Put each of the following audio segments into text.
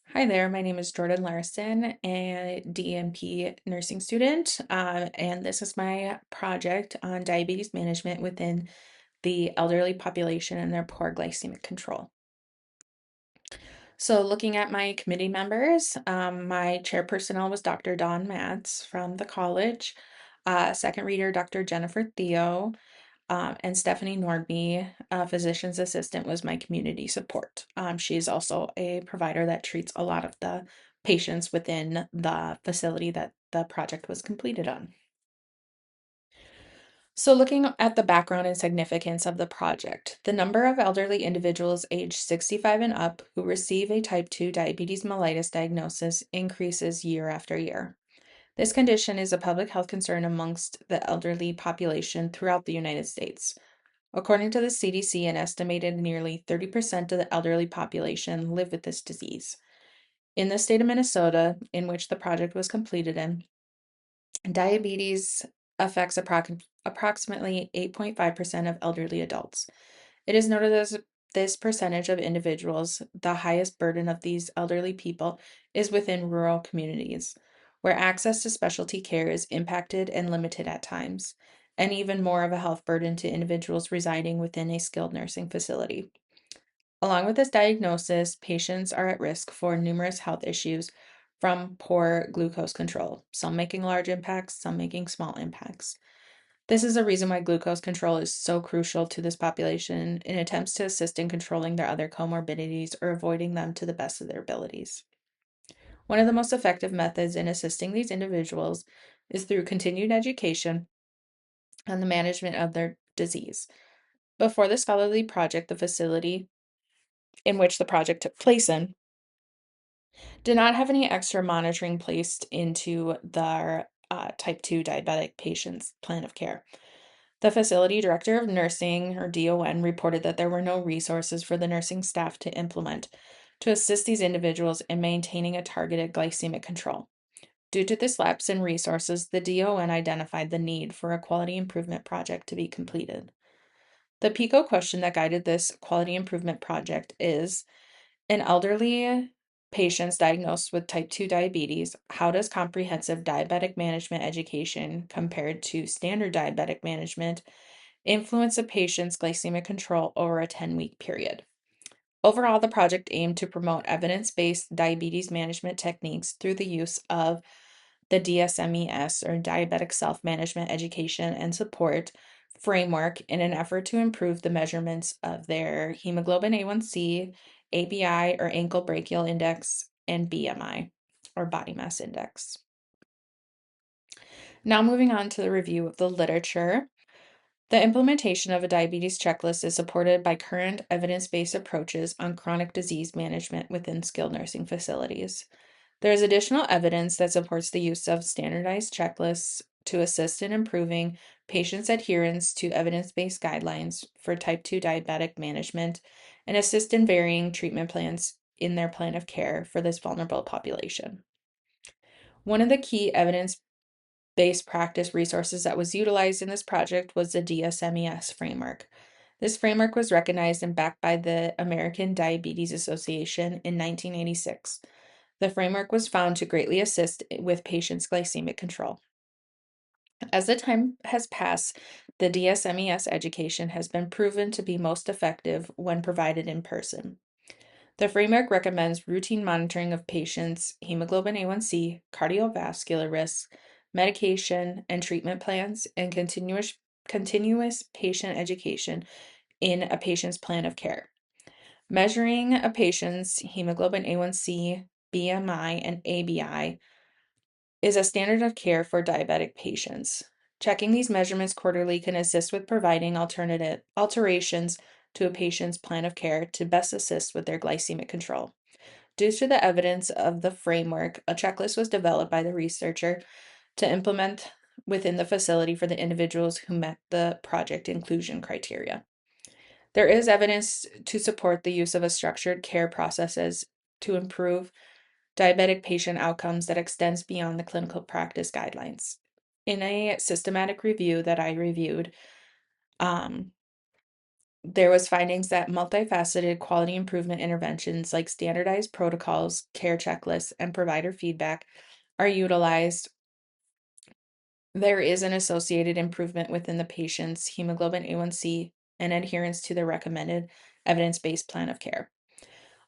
Hi there, my name is Jordyn Larsen, a DNP nursing student, and this is my project on diabetes management within the elderly population and their poor glycemic control. So, looking at my committee members, my chairpersonnel was Dr. Dawn Matz from the college, second reader, Dr. Jennifer Theo, and Stephanie Nordby, physician's assistant, was my community support. She's also a provider that treats a lot of the patients within the facility that the project was completed on. So, looking at the background and significance of the project, the number of elderly individuals aged 65 and up who receive a type 2 diabetes mellitus diagnosis increases year after year. This condition is a public health concern amongst the elderly population throughout the United States. According to the CDC, an estimated nearly 30% of the elderly population live with this disease. In the state of Minnesota, in which the project was completed in, diabetes affects approximately 8.5% of elderly adults. It is noted as this percentage of individuals, the highest burden of these elderly people, is within rural communities, where access to specialty care is impacted and limited at times, and even more of a health burden to individuals residing within a skilled nursing facility. Along with this diagnosis, patients are at risk for numerous health issues from poor glucose control, some making large impacts, some making small impacts. This is a reason why glucose control is so crucial to this population in attempts to assist in controlling their other comorbidities or avoiding them to the best of their abilities. One of the most effective methods in assisting these individuals is through continued education on the management of their disease. Before the scholarly project, the facility in which the project took place in did not have any extra monitoring placed into their type 2 diabetic patients' plan of care. The facility director of nursing, or DON, reported that there were no resources for the nursing staff to implement to assist these individuals in maintaining a targeted glycemic control. Due to this lapse in resources, the DON identified the need for a quality improvement project to be completed. The PICO question that guided this quality improvement project is: in elderly patients diagnosed with type 2 diabetes, how does comprehensive diabetic management education compared to standard diabetic management influence a patient's glycemic control over a 10-week period? Overall, the project aimed to promote evidence-based diabetes management techniques through the use of the DSMES, or Diabetic Self-Management Education and Support framework, in an effort to improve the measurements of their hemoglobin A1C, ABI, or ankle brachial index, and BMI, or body mass index. Now moving on to the review of the literature. The implementation of a diabetes checklist is supported by current evidence-based approaches on chronic disease management within skilled nursing facilities. There is additional evidence that supports the use of standardized checklists to assist in improving patients' adherence to evidence-based guidelines for type 2 diabetic management and assist in varying treatment plans in their plan of care for this vulnerable population. One of the key evidence-based practice resources that was utilized in this project was the DSMES framework. This framework was recognized and backed by the American Diabetes Association in 1986. The framework was found to greatly assist with patients' glycemic control. As the time has passed, the DSMES education has been proven to be most effective when provided in person. The framework recommends routine monitoring of patients' hemoglobin A1C, cardiovascular risks, medication and treatment plans, and continuous patient education in a patient's plan of care. Measuring a patient's hemoglobin A1C, BMI, and ABI is a standard of care for diabetic patients. Checking these measurements quarterly can assist with providing alterations to a patient's plan of care to best assist with their glycemic control. Due to the evidence of the framework, a checklist was developed by the researcher to implement within the facility for the individuals who met the project inclusion criteria. There is evidence to support the use of a structured care processes to improve diabetic patient outcomes that extends beyond the clinical practice guidelines. In a systematic review that I reviewed, um, There was findings that multifaceted quality improvement interventions like standardized protocols, care checklists, and provider feedback are utilized. There is an associated improvement within the patient's hemoglobin A1C and adherence to the recommended evidence-based plan of care.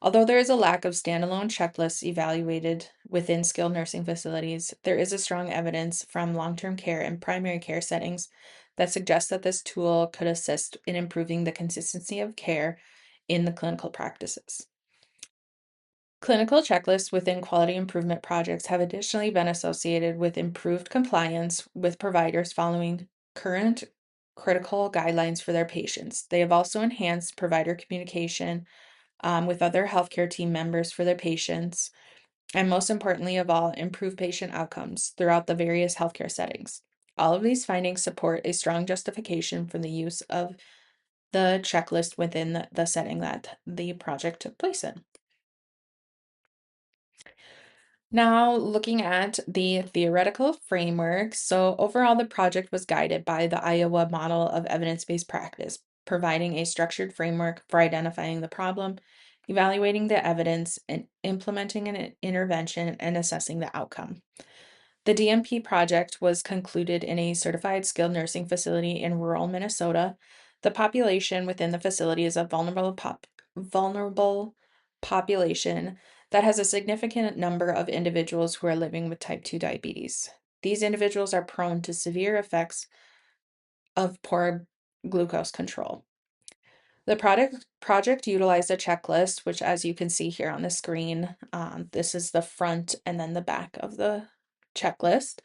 Although there is a lack of standalone checklists evaluated within skilled nursing facilities, there is a strong evidence from long-term care and primary care settings that suggests that this tool could assist in improving the consistency of care in the clinical practices. Clinical checklists within quality improvement projects have additionally been associated with improved compliance with providers following current critical guidelines for their patients. They have also enhanced provider communication with other healthcare team members for their patients, and most importantly of all, improve patient outcomes throughout the various healthcare settings. All of these findings support a strong justification for the use of the checklist within the setting that the project took place in. Now, looking at the theoretical framework, so overall, the project was guided by the Iowa model of evidence-based practice, providing a structured framework for identifying the problem, evaluating the evidence, and implementing an intervention and assessing the outcome. The DMP project was concluded in a certified skilled nursing facility in rural Minnesota. The population within the facility is a vulnerable population that has a significant number of individuals who are living with type 2 diabetes. These individuals are prone to severe effects of poor glucose control. The project utilized a checklist, which, as you can see here on the screen, this is the front and then the back of the checklist,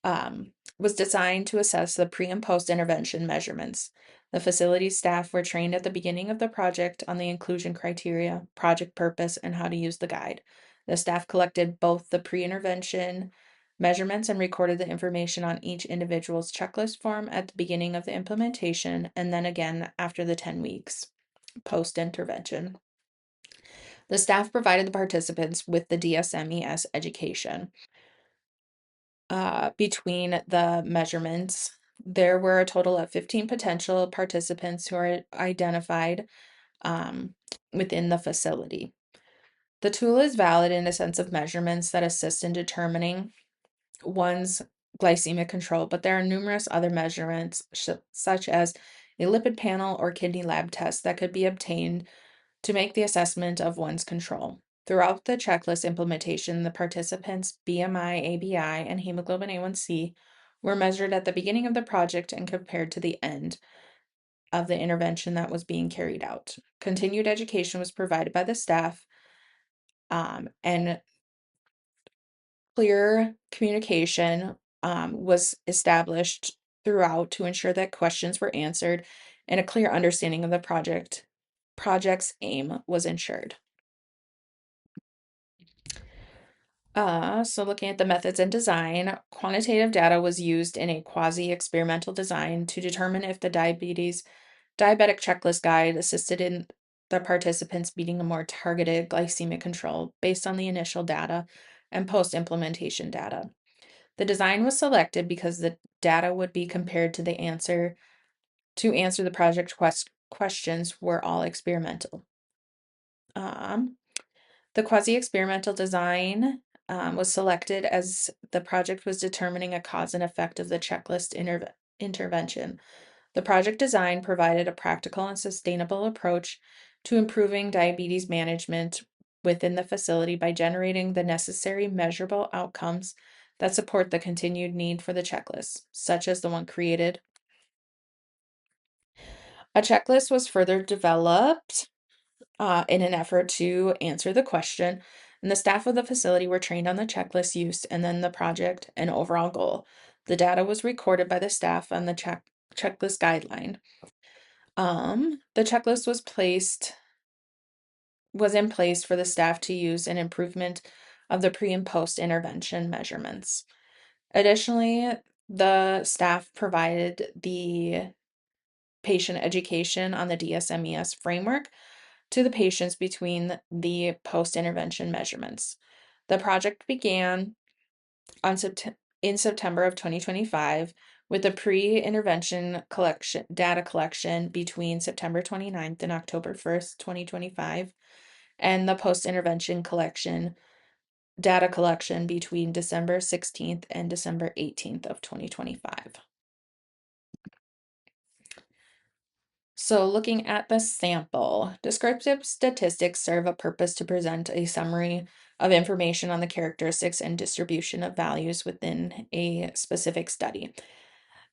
was designed to assess the pre and post intervention measurements. The facility staff were trained at the beginning of the project on the inclusion criteria, project purpose, and how to use the guide. The staff collected both the pre-intervention measurements and recorded the information on each individual's checklist form at the beginning of the implementation and then again after the 10 weeks post-intervention. The staff provided the participants with the DSMES education. Between the measurements, there were a total of 15 potential participants who are identified within the facility. The tool is valid in a sense of measurements that assist in determining one's glycemic control, but there are numerous other measurements, such as a lipid panel or kidney lab test, that could be obtained to make the assessment of one's control. Throughout the checklist implementation, the participants' BMI, ABI, and hemoglobin A1C were measured at the beginning of the project and compared to the end of the intervention that was being carried out. Continued education was provided by the staff, and clear communication was established throughout to ensure that questions were answered and a clear understanding of the project's aim was ensured. So looking at the methods and design, quantitative data was used in a quasi-experimental design to determine if the diabetic checklist guide assisted in the participants meeting a more targeted glycemic control based on the initial data and post-implementation data. The design was selected because the data would be compared to answer the project questions were all experimental. The quasi-experimental design was selected as the project was determining a cause and effect of the checklist intervention. The project design provided a practical and sustainable approach to improving diabetes management within the facility by generating the necessary measurable outcomes that support the continued need for the checklist, such as the one created. A checklist was further developed in an effort to answer the question, and the staff of the facility were trained on the checklist use and then the project and overall goal. The data was recorded by the staff on the checklist guideline. The checklist was in place for the staff to use in improvement of the pre and post intervention measurements. Additionally, the staff provided the patient education on the DSMES framework to the patients between the post-intervention measurements. The project began in September of 2025 with the pre-intervention data collection between September 29th and October 1st, 2025, and the post-intervention data collection between December 16th and December 18th of 2025. So looking at the sample, descriptive statistics serve a purpose to present a summary of information on the characteristics and distribution of values within a specific study.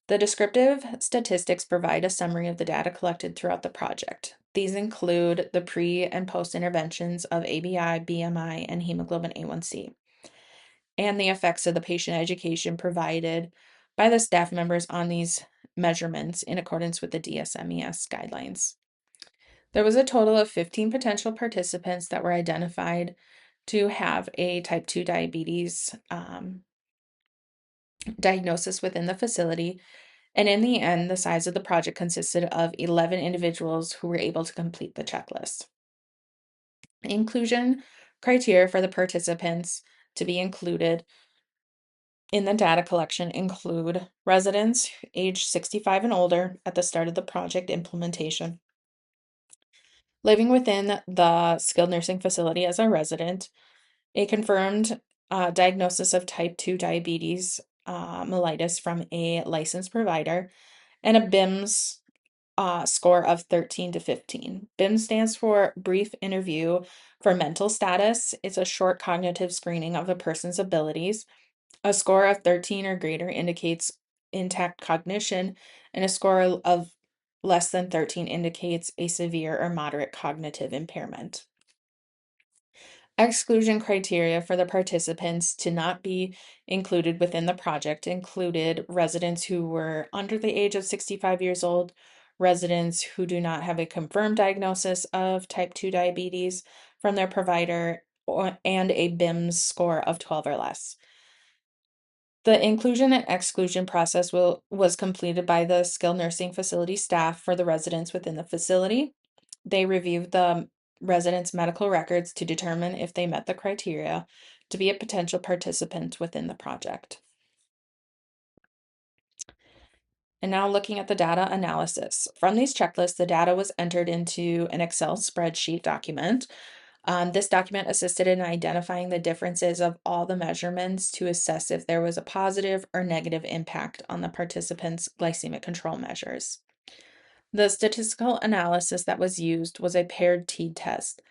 The descriptive statistics provide a summary of the data collected throughout the project. These include the pre- and post-interventions of ABI, BMI, and hemoglobin A1C, and the effects of the patient education provided by the staff members on these measurements in accordance with the DSMES guidelines. There was a total of 15 potential participants that were identified to have a type 2 diabetes diagnosis within the facility. And in the end, the size of the project consisted of 11 individuals who were able to complete the checklist. Inclusion criteria for the participants to be included in the data collection include residents age 65 and older at the start of the project implementation, living within the skilled nursing facility as a resident, a confirmed diagnosis of type 2 diabetes mellitus from a licensed provider, and a BIMS score of 13 to 15. BIMS stands for Brief Interview for Mental Status. It's a short cognitive screening of a person's abilities. A score of 13 or greater indicates intact cognition, and a score of less than 13 indicates a severe or moderate cognitive impairment. Exclusion criteria for the participants to not be included within the project included residents who were under the age of 65 years old, residents who do not have a confirmed diagnosis of type 2 diabetes from their provider, and a BIMS score of 12 or less. The inclusion and exclusion process was completed by the skilled nursing facility staff for the residents within the facility. They reviewed the residents' medical records to determine if they met the criteria to be a potential participant within the project. And now looking at the data analysis. From these checklists, the data was entered into an Excel spreadsheet document. This document assisted in identifying the differences of all the measurements to assess if there was a positive or negative impact on the participants' glycemic control measures. The statistical analysis that was used was a paired t-test.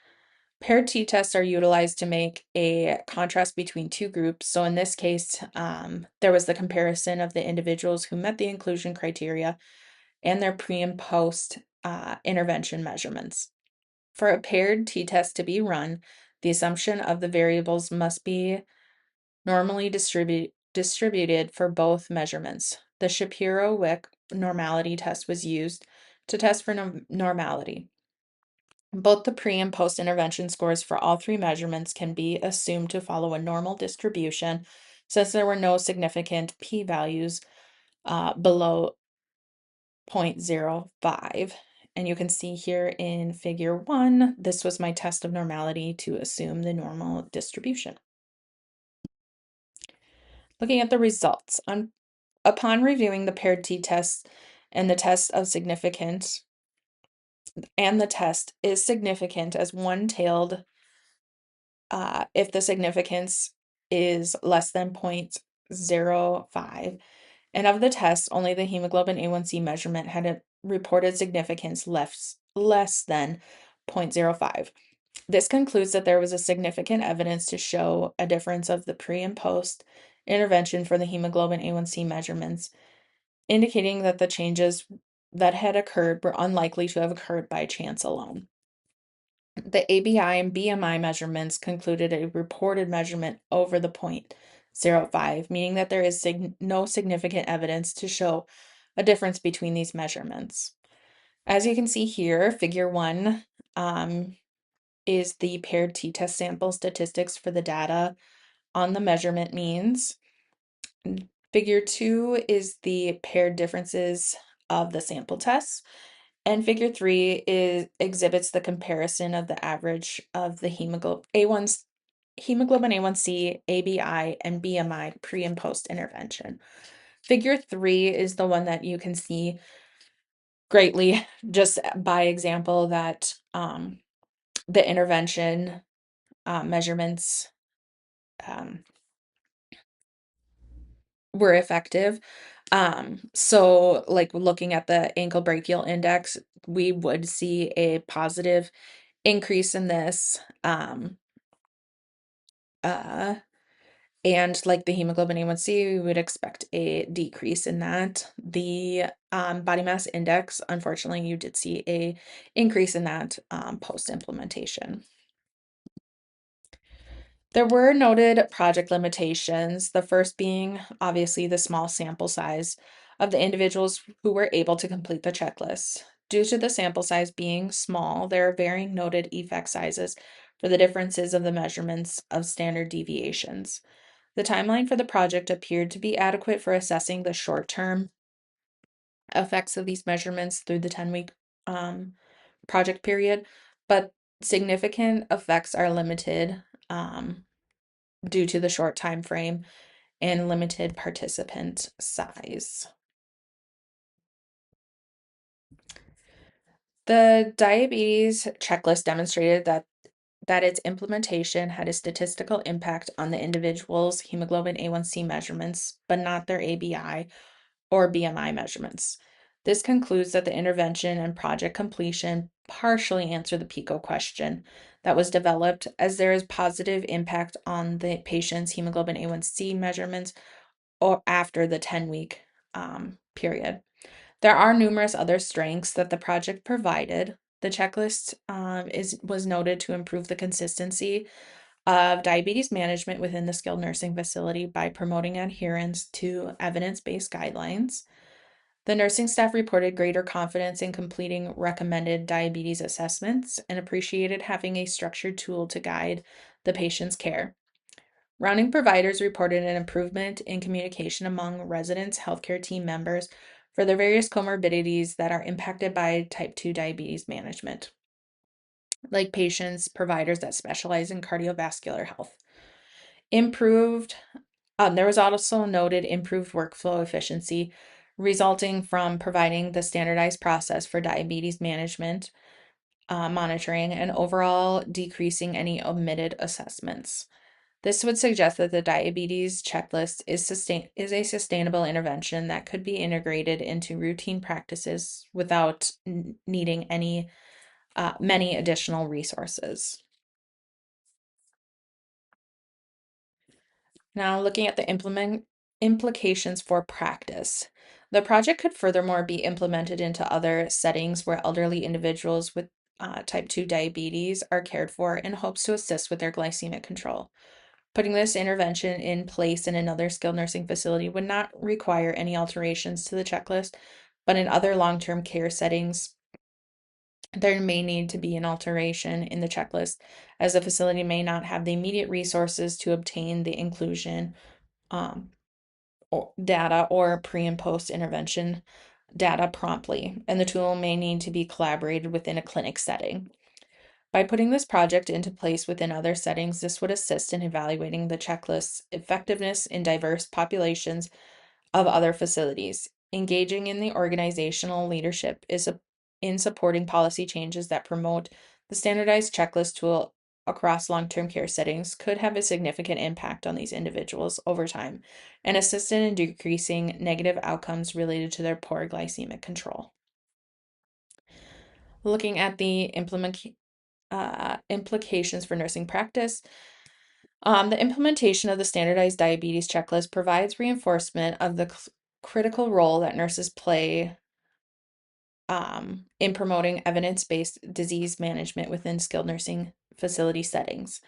Paired t-tests are utilized to make a contrast between two groups. So in this case, there was the comparison of the individuals who met the inclusion criteria and their pre and post intervention measurements. For a paired t-test to be run, the assumption of the variables must be normally distributed for both measurements. The Shapiro-Wilk normality test was used to test for normality. Both the pre and post intervention scores for all three measurements can be assumed to follow a normal distribution since there were no significant p-values below 0.05. And you can see here in figure 1, this was my test of normality to assume the normal distribution. Looking at the results, upon reviewing the paired t-test and the test of significance, and the test is significant as one-tailed if the significance is less than 0.05. And of the tests, only the hemoglobin A1C measurement had a reported significance less than 0.05. This concludes that there was a significant evidence to show a difference of the pre and post intervention for the hemoglobin A1C measurements, indicating that the changes that had occurred were unlikely to have occurred by chance alone. The ABI and BMI measurements concluded a reported measurement over the 0.05, meaning that there is no significant evidence to show a difference between these measurements. As you can see here, figure 1 is the paired t-test sample statistics for the data on the measurement means. Figure 2 is the paired differences of the sample tests. And figure 3 exhibits the comparison of the average of the hemoglobin A1C, ABI, and BMI pre and post intervention. Figure 3 is the one that you can see greatly just by example that the intervention measurements um, were effective. So like looking at the ankle brachial index, we would see a positive increase in this. Uh, and like the hemoglobin A1C, we would expect a decrease in that. The body mass index, unfortunately, you did see a increase in that post implementation. There were noted project limitations, the first being obviously the small sample size of the individuals who were able to complete the checklist. Due to the sample size being small, there are varying noted effect sizes for the differences of the measurements of standard deviations. The timeline for the project appeared to be adequate for assessing the short-term effects of these measurements through the 10-week project period, but significant effects are limited due to the short time frame and limited participant size. The diabetes checklist demonstrated that its implementation had a statistical impact on the individual's hemoglobin A1C measurements, but not their ABI or BMI measurements. This concludes that the intervention and project completion partially answer the PICO question that was developed, as there is positive impact on the patient's hemoglobin A1C measurements or after the 10-week period. There are numerous other strengths that the project provided. The checklist was noted to improve the consistency of diabetes management within the skilled nursing facility by promoting adherence to evidence-based guidelines. The nursing staff reported greater confidence in completing recommended diabetes assessments and appreciated having a structured tool to guide the patient's care. Rounding providers reported an improvement in communication among residents, healthcare team members for the various comorbidities that are impacted by type 2 diabetes management, like patients, providers that specialize in cardiovascular health. There was also noted improved workflow efficiency resulting from providing the standardized process for diabetes management, monitoring, and overall decreasing any omitted assessments. This would suggest that the diabetes checklist is a sustainable intervention that could be integrated into routine practices without needing many additional resources. Now, looking at the implications for practice. The project could furthermore be implemented into other settings where elderly individuals with type 2 diabetes are cared for in hopes to assist with their glycemic control. Putting this intervention in place in another skilled nursing facility would not require any alterations to the checklist, but in other long-term care settings, there may need to be an alteration in the checklist, as the facility may not have the immediate resources to obtain the inclusion um, data or pre and post intervention data promptly, and the tool may need to be collaborated within a clinic setting. By putting this project into place within other settings, this would assist in evaluating the checklist's effectiveness in diverse populations of other facilities. Engaging in the organizational leadership is in supporting policy changes that promote the standardized checklist tool across long-term care settings could have a significant impact on these individuals over time and assist in decreasing negative outcomes related to their poor glycemic control. Looking at the implications for nursing practice. The implementation of the standardized diabetes checklist provides reinforcement of the critical role that nurses play in promoting evidence-based disease management within skilled nursing facility settings.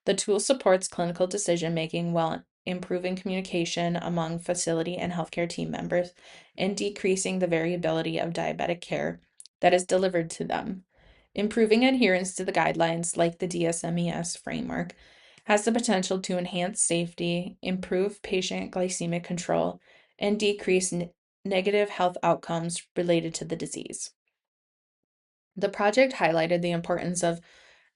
The tool supports clinical decision making while improving communication among facility and healthcare team members and decreasing the variability of diabetic care that is delivered to them. Improving adherence to the guidelines like the DSMES framework has the potential to enhance safety, improve patient glycemic control, and decrease negative health outcomes related to the disease. The project highlighted the importance of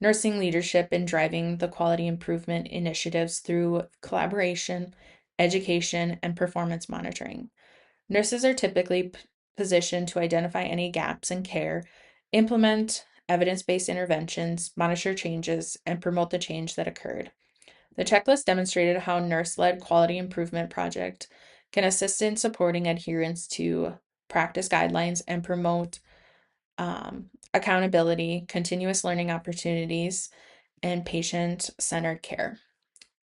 nursing leadership in driving the quality improvement initiatives through collaboration, education, and performance monitoring. Nurses are typically positioned to identify any gaps in care, implement evidence-based interventions, monitor changes, and promote the change that occurred. The checklist demonstrated how nurse-led quality improvement project can assist in supporting adherence to practice guidelines and promote accountability, continuous learning opportunities, and patient-centered care.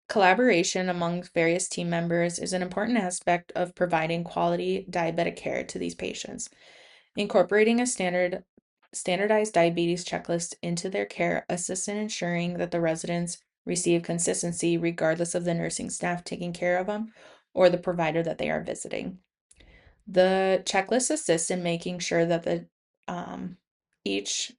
Collaboration among various team members is an important aspect of providing quality diabetic care to these patients. Incorporating a standardized diabetes checklist into their care assists in ensuring that the residents receive consistency regardless of the nursing staff taking care of them or the provider that they are visiting. The checklist assists in making sure that each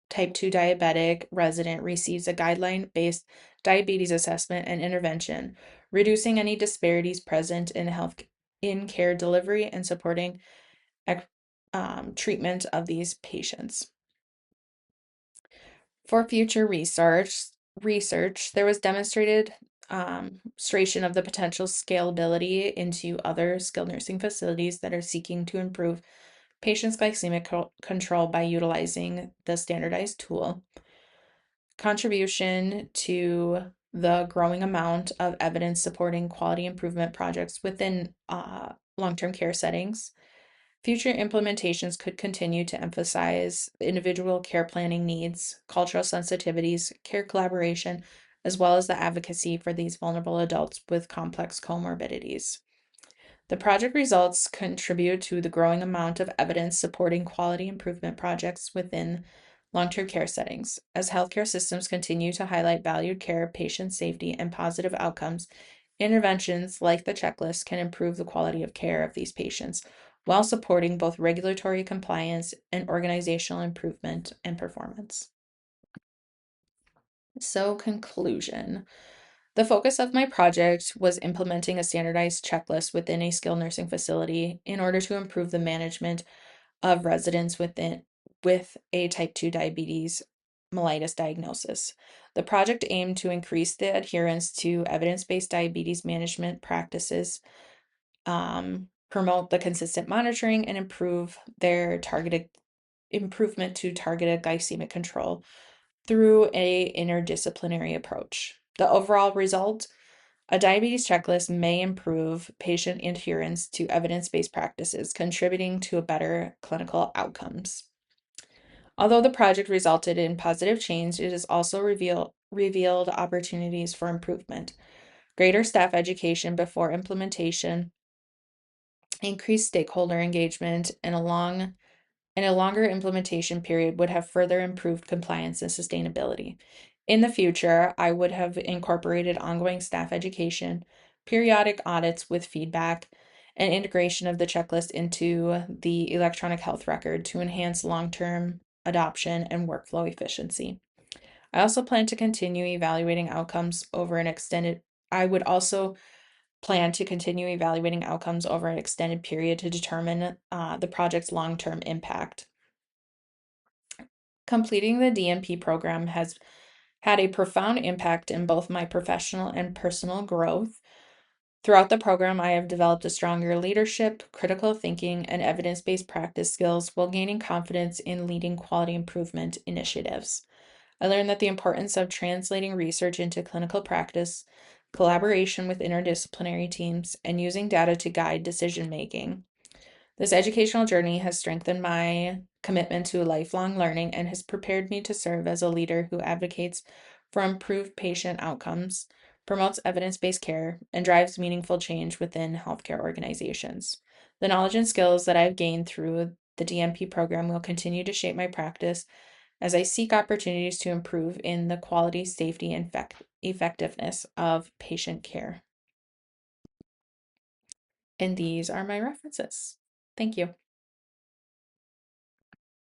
type 2 diabetic resident receives a guideline-based diabetes assessment and intervention, reducing any disparities present in care delivery and supporting treatment of these patients. For future research, there was demonstration of the potential scalability into other skilled nursing facilities that are seeking to improve patients' glycemic control by utilizing the standardized tool. Contribution to the growing amount of evidence supporting quality improvement projects within long-term care settings. Future implementations could continue to emphasize individual care planning needs, cultural sensitivities, care collaboration, as well as the advocacy for these vulnerable adults with complex comorbidities. The project results contribute to the growing amount of evidence supporting quality improvement projects within long-term care settings. As healthcare systems continue to highlight valued care, patient safety, and positive outcomes, interventions like the checklist can improve the quality of care of these patients while supporting both regulatory compliance and organizational improvement and performance. So, conclusion. The focus of my project was implementing a standardized checklist within a skilled nursing facility in order to improve the management of residents with a type 2 diabetes mellitus diagnosis. The project aimed to increase the adherence to evidence-based diabetes management practices, promote the consistent monitoring, and improvement to targeted glycemic control through a interdisciplinary approach. The overall result, a diabetes checklist may improve patient adherence to evidence-based practices, contributing to better clinical outcomes. Although the project resulted in positive change, it has also revealed opportunities for improvement. Greater staff education before implementation, increased stakeholder engagement, and a longer implementation period would have further improved compliance and sustainability. In the future, I would have incorporated ongoing staff education, periodic audits with feedback, and integration of the checklist into the electronic health record to enhance long-term adoption and workflow efficiency. I also plan to continue evaluating outcomes over an extended I would also plan to continue evaluating outcomes over an extended period to determine the project's long-term impact. Completing the DNP program has had a profound impact in both my professional and personal growth. Throughout the program, I have developed a stronger leadership, critical thinking, and evidence-based practice skills while gaining confidence in leading quality improvement initiatives. I learned that the importance of translating research into clinical practice, collaboration with interdisciplinary teams, and using data to guide decision making. This educational journey has strengthened my commitment to lifelong learning and has prepared me to serve as a leader who advocates for improved patient outcomes, promotes evidence-based care, and drives meaningful change within healthcare organizations. The knowledge and skills that I've gained through the DNP program will continue to shape my practice as I seek opportunities to improve in the quality, safety, and effectiveness of patient care. And these are my references. Thank you.